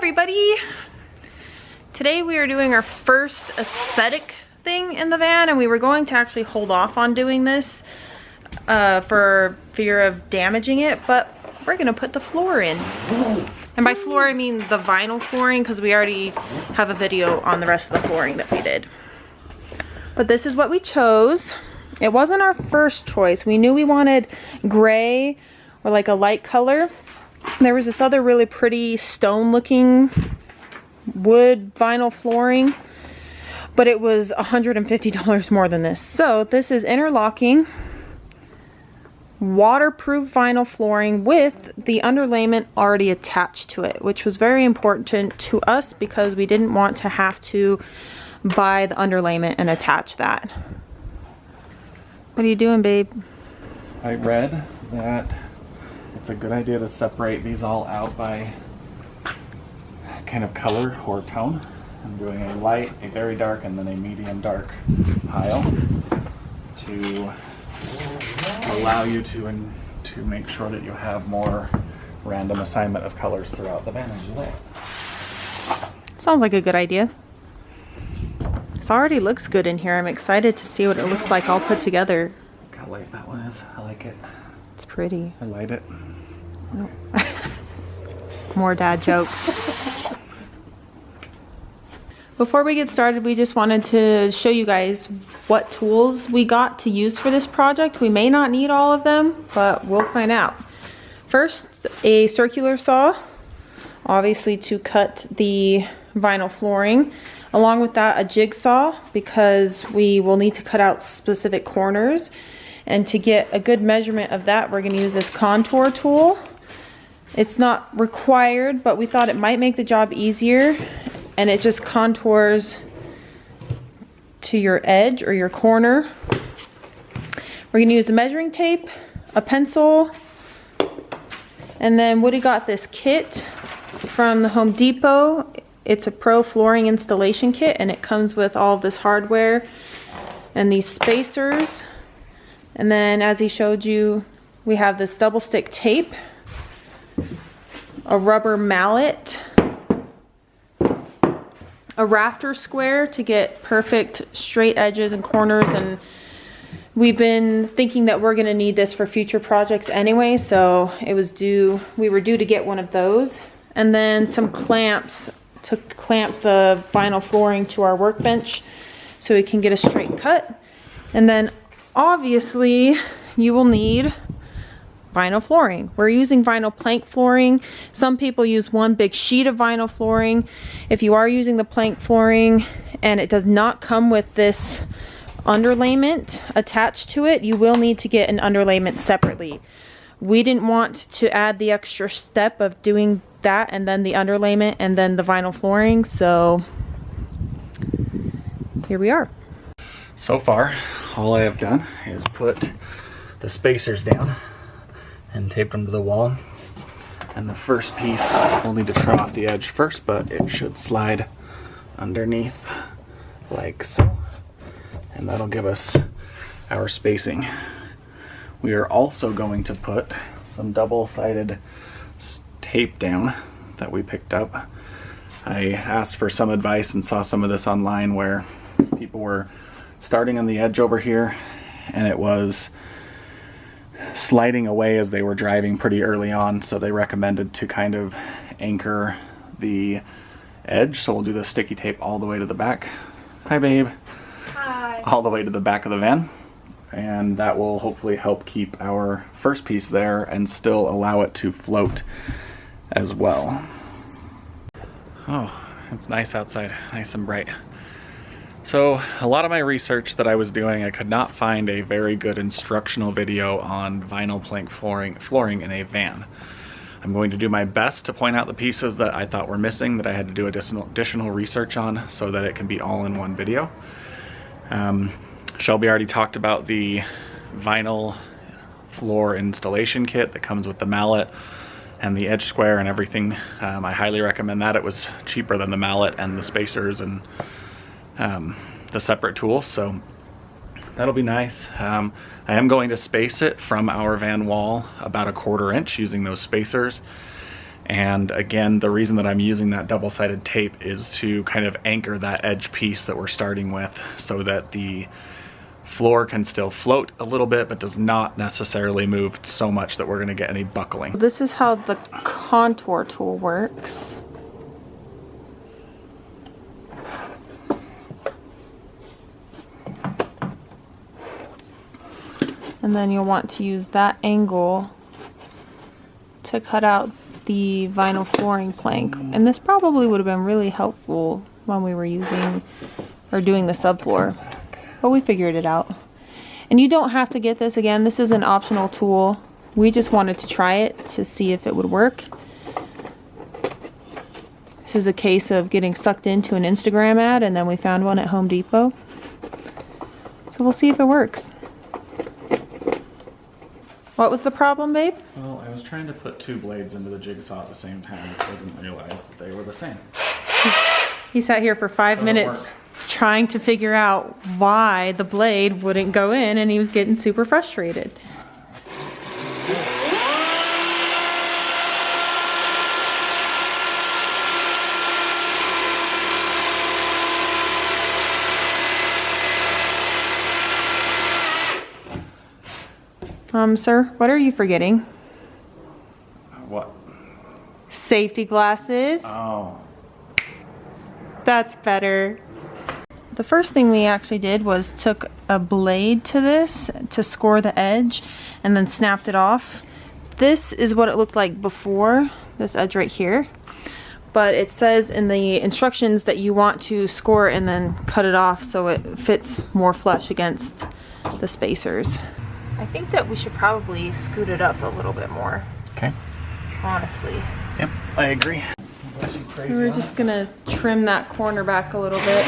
everybody! Today we are doing our first aesthetic thing in the van, and we were going to actually hold off on doing this for fear of damaging it, but we're gonna put the floor in. And by floor I mean the vinyl flooring, because we already have a video on the rest of the flooring that we did. But this is what we chose. It wasn't our first choice. We knew we wanted gray or like a light color. There was this other really pretty stone looking wood vinyl flooring, but it was $150 more than this. So this is interlocking waterproof vinyl flooring with the underlayment already attached to it, which was very important to us because we didn't want to have to buy the underlayment and attach that. What are you doing, babe? I read that it's a good idea to separate these all out by kind of color or tone. I'm doing a light, a very dark, and then a medium dark pile to allow you to make sure that you have more random assignment of colors throughout the van as you lay it. Sounds like a good idea. It already looks good in here. I'm excited to see what it looks like all put together. Look how light that one is. I like it. It's pretty. I light it. Oh. More dad jokes. Before we get started, we just wanted to show you guys what tools we got to use for this project. We may not need all of them, but we'll find out. First, a circular saw, obviously to cut the vinyl flooring. Along with that, a jigsaw, because we will need to cut out specific corners. And to get a good measurement of that, we're gonna use this contour tool. It's not required, but we thought it might make the job easier. And it just contours to your edge or your corner. We're gonna use the measuring tape, a pencil, and then Woody got this kit from the Home Depot. It's a pro flooring installation kit, and it comes with all this hardware and these spacers. And then, as he showed you, we have this double stick tape, a rubber mallet, a rafter square to get perfect straight edges and corners, and we've been thinking that we're going to need this for future projects anyway, so we were due to get one of those. And then some clamps to clamp the vinyl flooring to our workbench so we can get a straight cut. And then obviously you will need vinyl flooring. We're using vinyl plank flooring. Some people use one big sheet of vinyl flooring. If you are using the plank flooring and it does not come with this underlayment attached to it, you will need to get an underlayment separately. We didn't want to add the extra step of doing that and then the underlayment and then the vinyl flooring, so here we are. So far, all I have done is put the spacers down and taped them to the wall. And the first piece, we'll need to trim off the edge first, but it should slide underneath like so. And that'll give us our spacing. We are also going to put some double-sided tape down that we picked up. I asked for some advice and saw some of this online where people were starting on the edge over here and it was sliding away as they were driving pretty early on, so they recommended to kind of anchor the edge. So we'll do the sticky tape all the way to the back. Hi, babe. Hi. All the way to the back of the van. And that will hopefully help keep our first piece there and still allow it to float as well. Oh, it's nice outside, nice and bright. So a lot of my research that I was doing, I could not find a very good instructional video on vinyl plank flooring in a van. I'm going to do my best to point out the pieces that I thought were missing, that I had to do additional research on, so that it can be all in one video. Shelby already talked about the vinyl floor installation kit that comes with the mallet and the edge square and everything. I highly recommend that. It was cheaper than the mallet and the spacers and the separate tools, so that'll be nice. I am going to space it from our van wall about 1/4 inch using those spacers, And again, the reason that I'm using that double-sided tape is to kind of anchor that edge piece that we're starting with so that the floor can still float a little bit, but does not necessarily move so much that we're going to get any buckling. This is how the contour tool works. And then you'll want to use that angle to cut out the vinyl flooring plank. And this probably would have been really helpful when we were using or doing the subfloor, but we figured it out. And you don't have to get this. Again, this is an optional tool. We just wanted to try it to see if it would work. This is a case of getting sucked into an Instagram ad, and then we found one at Home Depot. So we'll see if it works. What was the problem, babe? Well, I was trying to put two blades into the jigsaw at the same time, but I didn't realize that they were the same. He sat here for 5 minutes trying to figure out why the blade wouldn't go in, and he was getting super frustrated. Sir, what are you forgetting? What? Safety glasses. Oh. That's better. The first thing we actually did was took a blade to this to score the edge and then snapped it off. This is what it looked like before, this edge right here. But it says in the instructions that you want to score and then cut it off so it fits more flush against the spacers. I think that we should probably scoot it up a little bit more. Okay. Honestly. Yep, I agree. We're just gonna trim that corner back a little bit.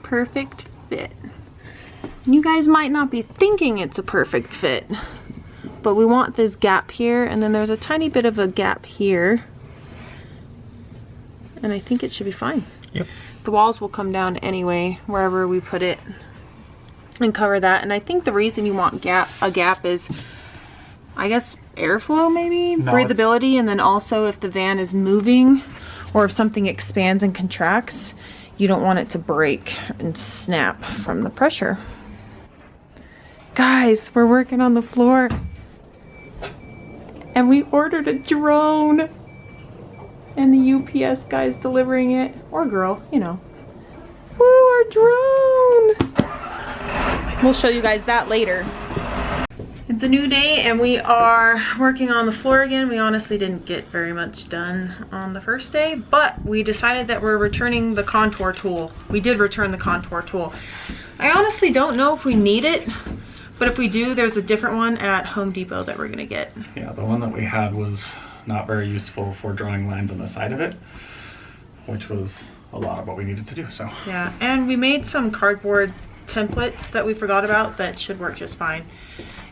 Perfect fit. You guys might not be thinking it's a perfect fit, but we want this gap here, and then there's a tiny bit of a gap here. And I think it should be fine. Yep. The walls will come down anyway, wherever we put it, and cover that. And I think the reason you want a gap is, I guess, airflow maybe? No, breathability, and then also if the van is moving or if something expands and contracts, you don't want it to break and snap from the pressure. Guys, we're working on the floor. And we ordered a drone. And the UPS guy's delivering it. Or girl, you know. Woo, our drone! We'll show you guys that later. It's a new day and we are working on the floor again. We honestly didn't get very much done on the first day, but we decided that we're returning the contour tool. We did return the contour tool. I honestly don't know if we need it, but if we do, there's a different one at Home Depot that we're gonna get. Yeah, the one that we had was not very useful for drawing lines on the side of it, which was a lot of what we needed to do, so. Yeah, and we made some cardboard templates that we forgot about that should work just fine.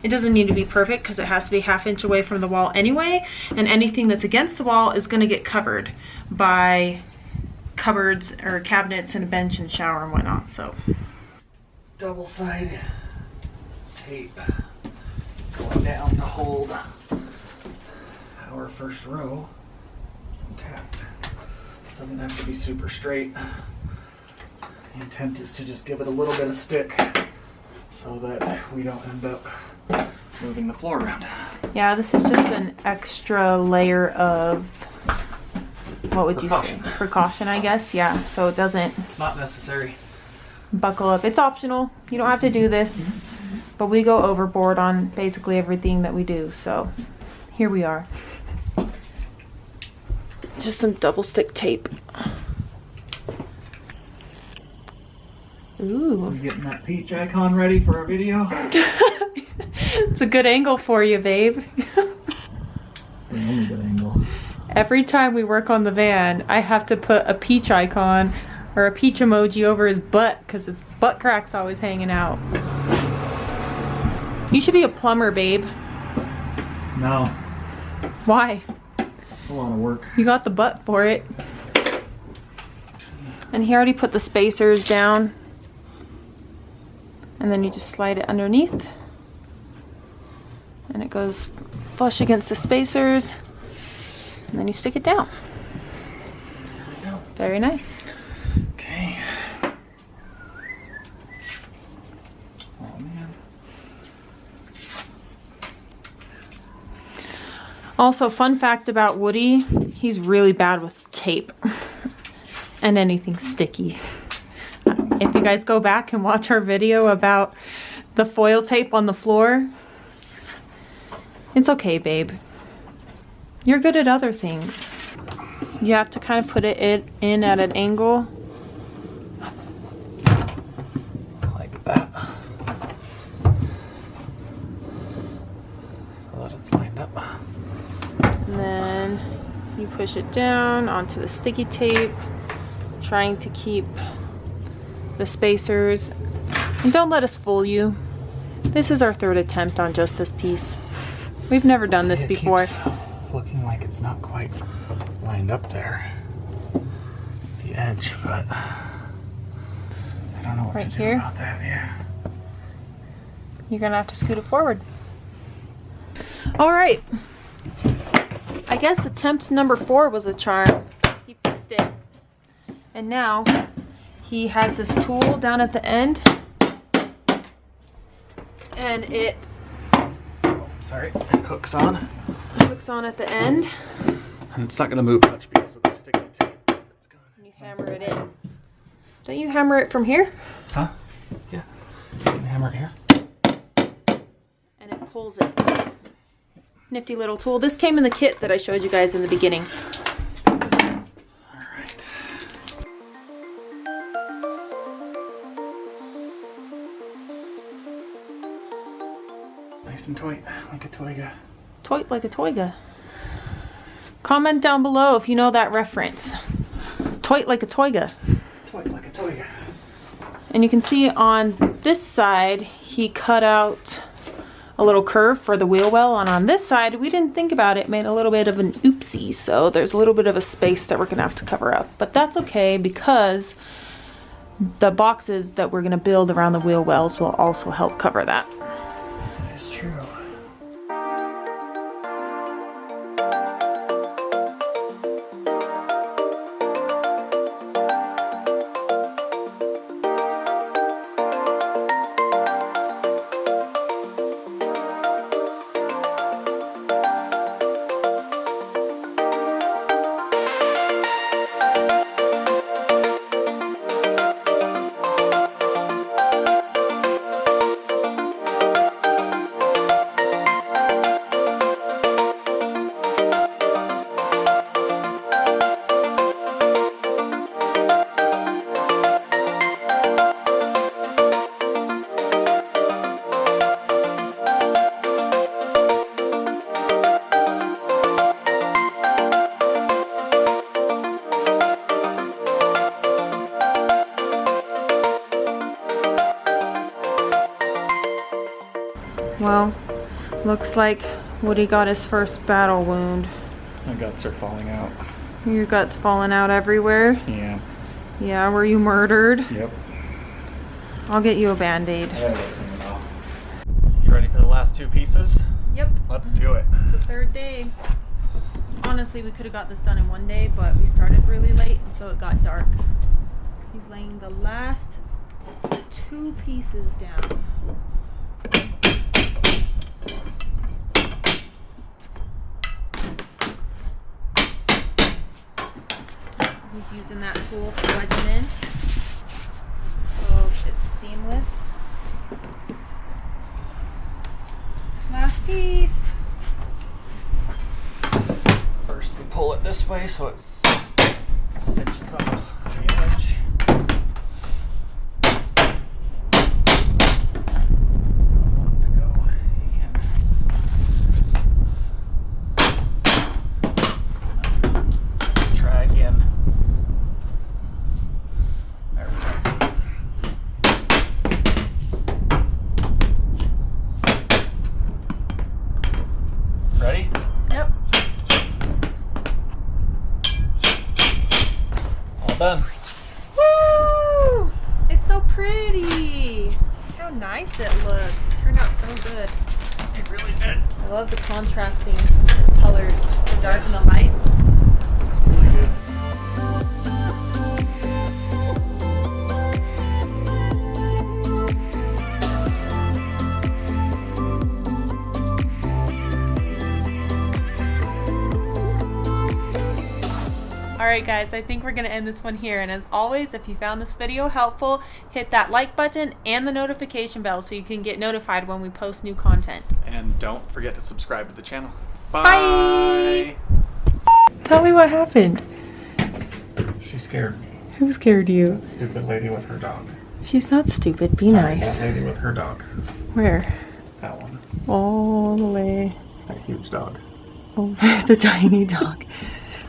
It doesn't need to be perfect because it has to be 1/2 inch away from the wall anyway, and anything that's against the wall is going to get covered by cupboards or cabinets and a bench and shower and whatnot. So Double-sided tape is going down to hold our first row intact. This doesn't have to be super straight. The intent is to just give it a little bit of stick so that we don't end up moving the floor around. yeah, this is just an extra layer of, what would Precaution. you say? Precaution, I guess. Yeah, so it doesn't It's not necessary. buckle up. It's optional. You don't have to do this, but we go overboard on basically everything that we do. So here we are. Just some double stick tape. Ooh. Are you getting that peach icon ready for our video? It's a good angle for you, babe. It's the only good angle. Every time we work on the van, I have to put a peach icon or a peach emoji over his butt because his butt crack's always hanging out. You should be a plumber, babe. No, Why? it's a lot of work. You got the butt for it. And he already put the spacers down. And then you just slide it underneath. And it goes flush against the spacers. And then you stick it down. Very nice. Okay. Oh man. Also, fun fact about Woody, he's really bad with tape and anything sticky. If you guys go back and watch our video about the foil tape on the floor, it's okay, babe. You're good at other things. You have to kind of put it in at an angle. Like that. So that it's lined up. And then you push it down onto the sticky tape, trying to keep the spacers. And don't let us fool you. This is our third attempt on just this piece. We've never done this before. Keeps looking like it's not quite lined up there, the edge, but I don't know what Right to do here? about that. Yeah. You're gonna have to scoot it forward. All right. I guess attempt number 4 was a charm. He fixed it. And now he has this tool down at the end. And it Sorry, it hooks on. hooks on at the end. And it's not going to move much because of the sticky tape. It's going. And you hammer it in. Don't you hammer it from here? Huh? Yeah. You can hammer it here. And it pulls it. Nifty little tool. This came in the kit that I showed you guys in the beginning. Alright. Nice and tight, like a toiga. Toit like a toiga. Comment down below if you know that reference. Toit like a toiga. It's tight like a toiga. And you can see on this side, he cut out a little curve for the wheel well. And on this side, we didn't think about it, made a little bit of an oopsie. So there's a little bit of a space that we're gonna have to cover up. But that's okay because the boxes that we're gonna build around the wheel wells will also help cover that. That is true. Well, looks like Woody got his first battle wound. My guts are falling out. Your guts falling out everywhere. Yeah. Yeah, were you murdered? Yep. I'll get you a band-aid. You ready for the last 2 pieces? Yep. Let's do it. It's the 3rd day. Honestly, we could have got this done in 1 day, but we started really late, so it got dark. He's laying the last 2 pieces down. He's using that tool for wedging in, so it's seamless. Last piece. First we pull it this way so it cinches off the edge. Ready? Yep. All done. Woo! It's so pretty. How nice. good. It really did. I love the contrasting colors, the dark and the light. Looks really good. Alright guys, I think we're going to end this one here, and as always, if you found this video helpful, hit that like button and the notification bell so you can get notified when we post new content. And don't forget to subscribe to the channel. Bye! Tell me what happened. She scared me. Who scared you? That stupid lady with her dog. She's not stupid, be Sorry, nice. That lady with her dog. Where? That one. All the way. That huge dog. Oh, it's a tiny dog.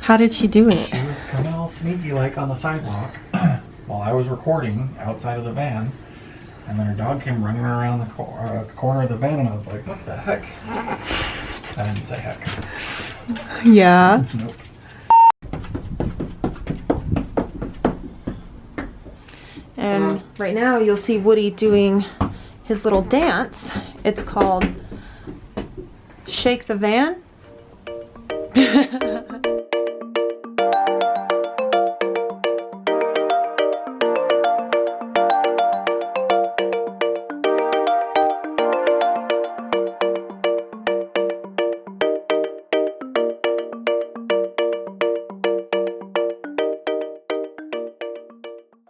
How did she do it? She was coming all sneaky like on the sidewalk while I was recording outside of the van, and then her dog came running around the corner of the van, and I was like, what the heck? I didn't say heck. Yeah. Nope. And right now you'll see Woody doing his little dance. It's called Shake the Van.